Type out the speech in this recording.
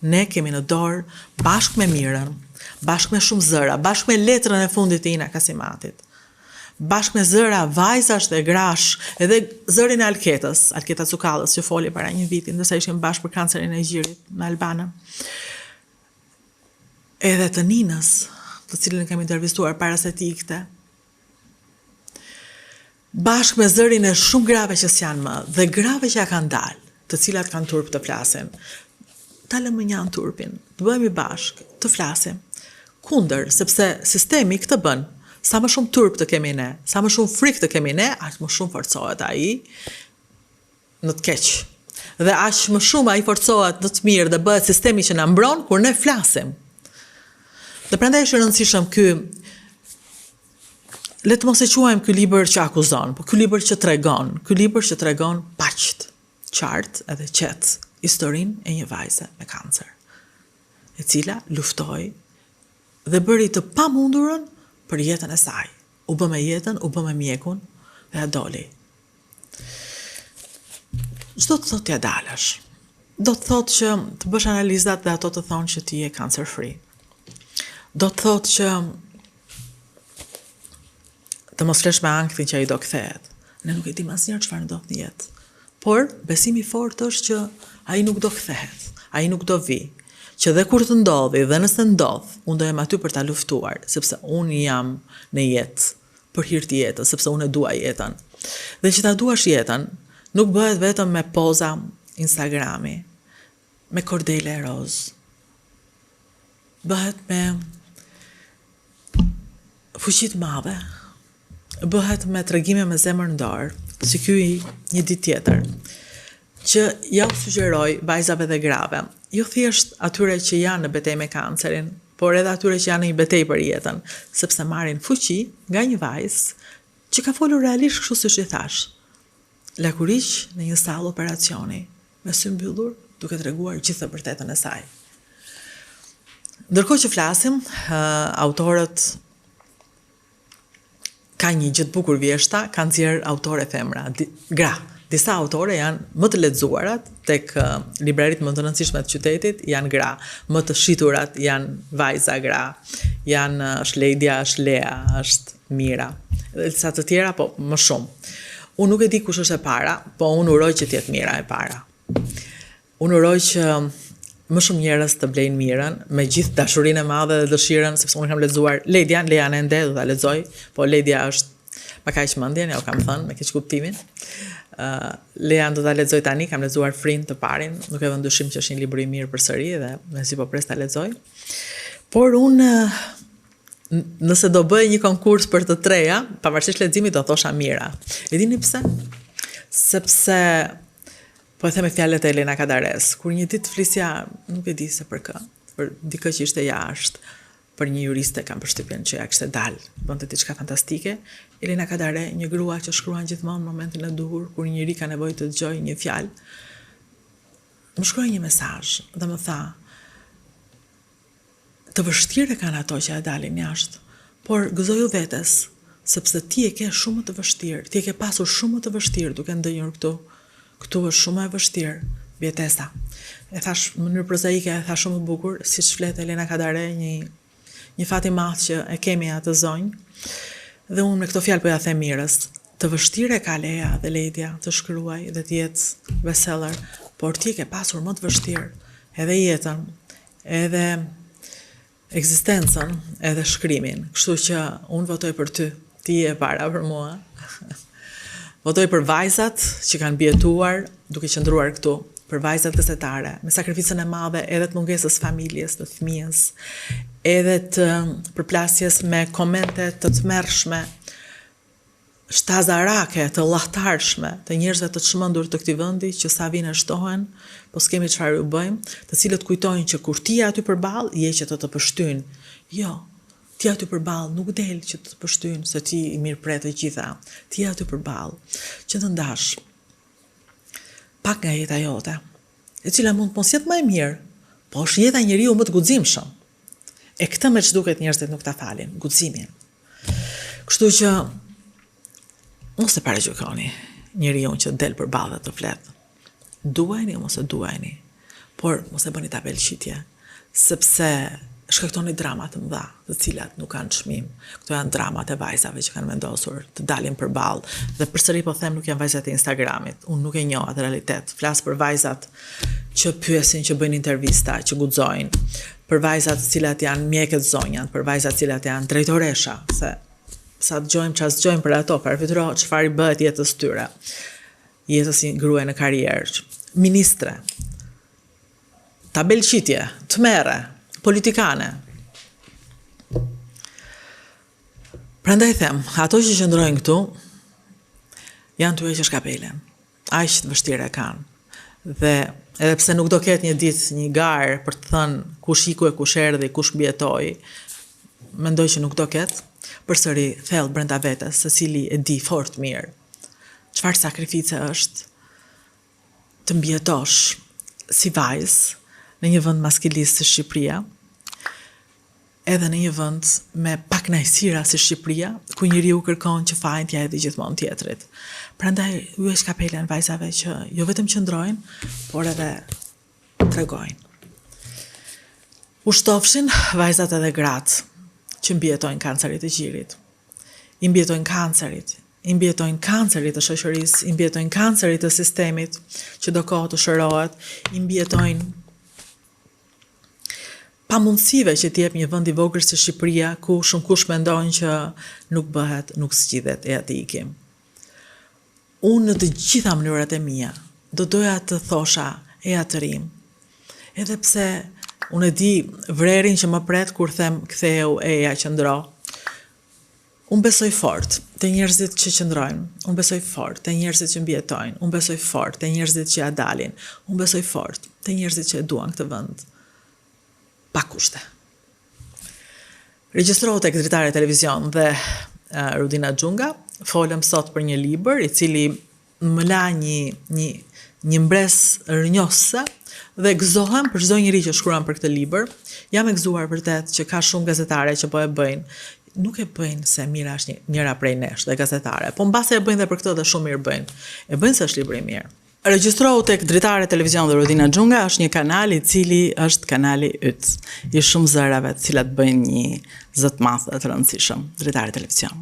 ne kemi në dorë bashkë me Mirën, bashkë me shumë zëra, bashkë me letrën e fundit të Ina Kasimatit, bashkë me zëra vajzash dhe grash, edhe zërin e Alketës, Alketa Cukallës, që foli para një viti, ndërsa ishim bashkë për kancerin e gjirit në Albanën. Edhe të Ninës, të cilën kemi intervistuar para se ti ikte, bashkë me zërin e shumë grave që s'janë më, dhe grave që ja kanë dalë, të cilat kanë turp të flasin. Talëm më njanë turpin, të bëhemi bashkë, të flasim, kundër, sepse sistemi këtë bën, sa më shumë turp të kemi ne, sa më shumë frikë të kemi ne, aq më shumë forcohet ai në të keq. Dhe aq më shumë ai forcohet në të mirë dhe bëhet sistemi që na mbron kur ne flasim. Dhe prandaj është e rëndësishëm ky, le të mos e quajmë ky libër që akuzon, por ky libër që tregon paqt, qartë edhe qetë historinë e një vajze me kancer, e cila luftoi dhe bëri të pamundurën për jetën e saj. U bë me jetën, u bë me mjekun dhe ja doli. Çdo të thotë ja dalësh. Do të thotë që të bësh analizat dhe ato të thonë që ti je cancer free. Do të thotë që të mos flesh me anktin që ai do kthehet. Ne nuk e dim asnjëherë çfarë ndodh në jetë. Por besimi i fortë është që ai nuk do kthehet, ai nuk do vi. Që dhe kur të ndodhi dhe nëse ndodh, unë do jem aty për ta luftuar, sepse unë jam në jetë për hir të jetës, sepse unë e dua jetën. Dhe që ta duash jetën, nuk bëhet vetëm me poza Instagrami, me kordele roz. Bëhet me fuqi të madhe. Bëhet me tregime me zemër në dorë, si ky një ditë tjetër, që ja u sugjeroj vajzave dhe grave, jo thjesht atyre që janë në betejë me kancerin, por edhe atyre që janë në një betejë për jetën, sepse marrin fuqi nga një vajzë që ka folur realisht kështu siç i thash. Lakuriq në një sallë operacioni, me sy mbyllur, duke treguar gjithë të vërtetën e saj. Ndërkohë që flasim, autorët ka një gjë të bukur vjeshta, kanë nxjerr autore femra, gra. Disa autore janë më të lexuarat tek libraritë më të rëndësishme të qytetit, janë gra, më të shiturat janë vajza gra, është Ledia, është Lea, është Mira, dhe disa të tjera, po më shumë. Unë nuk e di kush është e para, po unë uroj që t'jetë Mira e para. Unë uroj që më shumë njerëz të blejnë Mirën, me gjithë dashurinë e madhe dhe dëshirën, sepse unë kam lexuar Lean e ende, do ta lexoj, po Ledia është pa kaq mendjen, ja u kam thënë me keq kuptimin. Lean do ta lexoj tani, kam lexuar Frin të parin, nuk e vën dyshim që është një libër i mirë përsëri dhe mezi po pres ta lexoj. Por unë nëse do bëj një konkurs për të treja, pavarësisht leximit do thosha Mira. E dini pse? Sepse po e them me fjalët e Elena Kadares, kur një ditë flisja, nuk e di se për kë, për dikë që ishte jashtë, për një juriste kam përshtypjen që ja kishte dalë, bënte diçka fantastike. Elena Kadare, një grua që shkruan gjithmonë në momentin e duhur, kur një njeri ka nevojë të dëgjojë një fjalë, më shkroi një mesazh dhe më tha: "Të vështirë kanë ato që ja dalin jashtë, por gëzoju vetes, sepse ti e ke shumë më të vështirë, ti e ke pasur shumë më të vështirë duke ndënjur këtu. Këtu është shumë më e vështirë, Bjetesa." E thash në mënyrë prozaike, e thash shumë bukur, siç flet Elena Kadare, një fat i madh që e kemi atë zonjë. Dhe unë me këto fjalë po ja them Mirës, të vështirë ka Lea dhe Ledia të shkruaj dhe të jetë bestseller, por ti ke pasur më të vështirë edhe jetën, edhe ekzistencën, edhe shkrimin. Kështu që unë votoj për ty, ti je para për mua. Votoj për vajzat që kanë bjetuar duke qëndruar këtu, për vajzat gëzetare, me sakrificën e madhe edhe të mungesës familjes, të fëmijës, edhe të përplasjes me komente të tmerrshme, shtazarake, të llahtarshme, të njerëzve të çmendur të këtij vendi që sa vinë shtohen, po s'kemi çfarë u bëjmë, të cilët kujtojnë që kur ti je aty përballë, je që të pështyjnë. Jo, ti aty përballë nuk del që të pështyjnë se ti i mirëpret të gjitha. Ti aty përballë që të ndash pak nga jeta jote, e cila mund të mos jetë më e mirë, po është jeta e njeriu më të guximshëm. E këtë me ç'duket njerëzit nuk ta falin, guximin. Kështu që mos e paragjykoni njeriu që del përballë të flet. Duajni mos e duajni, por mos e bëni tabelqitje, sepse shkaktoni drama të mëdha, të cilat nuk kanë çmim. Këto janë dramat e vajzave që kanë vendosur të dalin përballë. Dhe përsëri po them, nuk janë vajzat e Instagramit. Unë nuk e njoh atë realitet. Flas për vajzat që pyesin, që bëjnë intervista, që guxojnë, për vajzat të cilat janë mjekët zonjat, për vajzat të cilat janë drejtoresha, se sa dëgjojmë çfarë dëgjojmë për ato, përfituro çfarë i bëhet jetës tyre. Jetës si gruaja në karrierë, ministre, tabelqitje, tmerre, politikane. Prandaj them, ato që qëndrojnë këtu janë të heqësh kapelen. Aq të vështirë e kanë. Dhe edhe pse nuk do ketë një ditë një garë për të thënë kush iku e kush erdhi, kush mbijetoi, mendoj që nuk do ketë. Përsëri thellë brenda vetes, secili e di fort mirë çfarë sakrifice është të mbijetosh si vajzë në një vend maskilist si Shqipëria, edhe në një vend me pak kënaqësira si Shqipëria, ku njeriu kërkon që fajin t'ja hedhë gjithmonë tjetrit. Prandaj hyj kapelen vajzave që jo vetëm qëndrojnë, por edhe tregojnë. Ushtofshin vajzat edhe gratë që mbjetojnë kancerit të gjirit. I mbjetojnë kancerit të shoqërisë, i mbjetojnë kancerit të sistemit që do kohë të shërohet, i mbjetojnë pamundësive që t'jep një vend i vogël si Shqipëria, ku shumë kush mendojnë që nuk bëhet, nuk zgjidhet e aty ikim. Unë në të gjitha mënyrat e mia do doja të thosha e atërim, edhe pse unë e di vrerin që më pret kur them ktheu eja qëndro. Unë besoj fort te njerëzit që qëndrojnë, unë besoj fort te njerëzit që mbjetojnë, unë besoj fort te njerëzit që ja dalin, unë besoj fort te njerëzit që e duan këtë vend pa kushte. Regjistrohu tek dritare televizion dhe Rudina Xhunga, folëm sot për një libër i cili më la një mbres rënjose dhe gëzohem për çdo njeri që shkruan për këtë libër. Jam e gëzuar vërtet që ka shumë gazetare që po e bëjnë. Nuk e bëjnë se mira është njëra prej nesh dhe gazetare, po mbase e bëjnë dhe për këtë dhe shumë mirë bëjnë. E bëjnë se është libër i mirë. Regjistrohu tek dritare televizion dhe Rudina Xhunga është një kanal i cili është kanali yt, i shumë zërave të cilat bëjnë një zot madh të rëndësishëm, dritare televizion.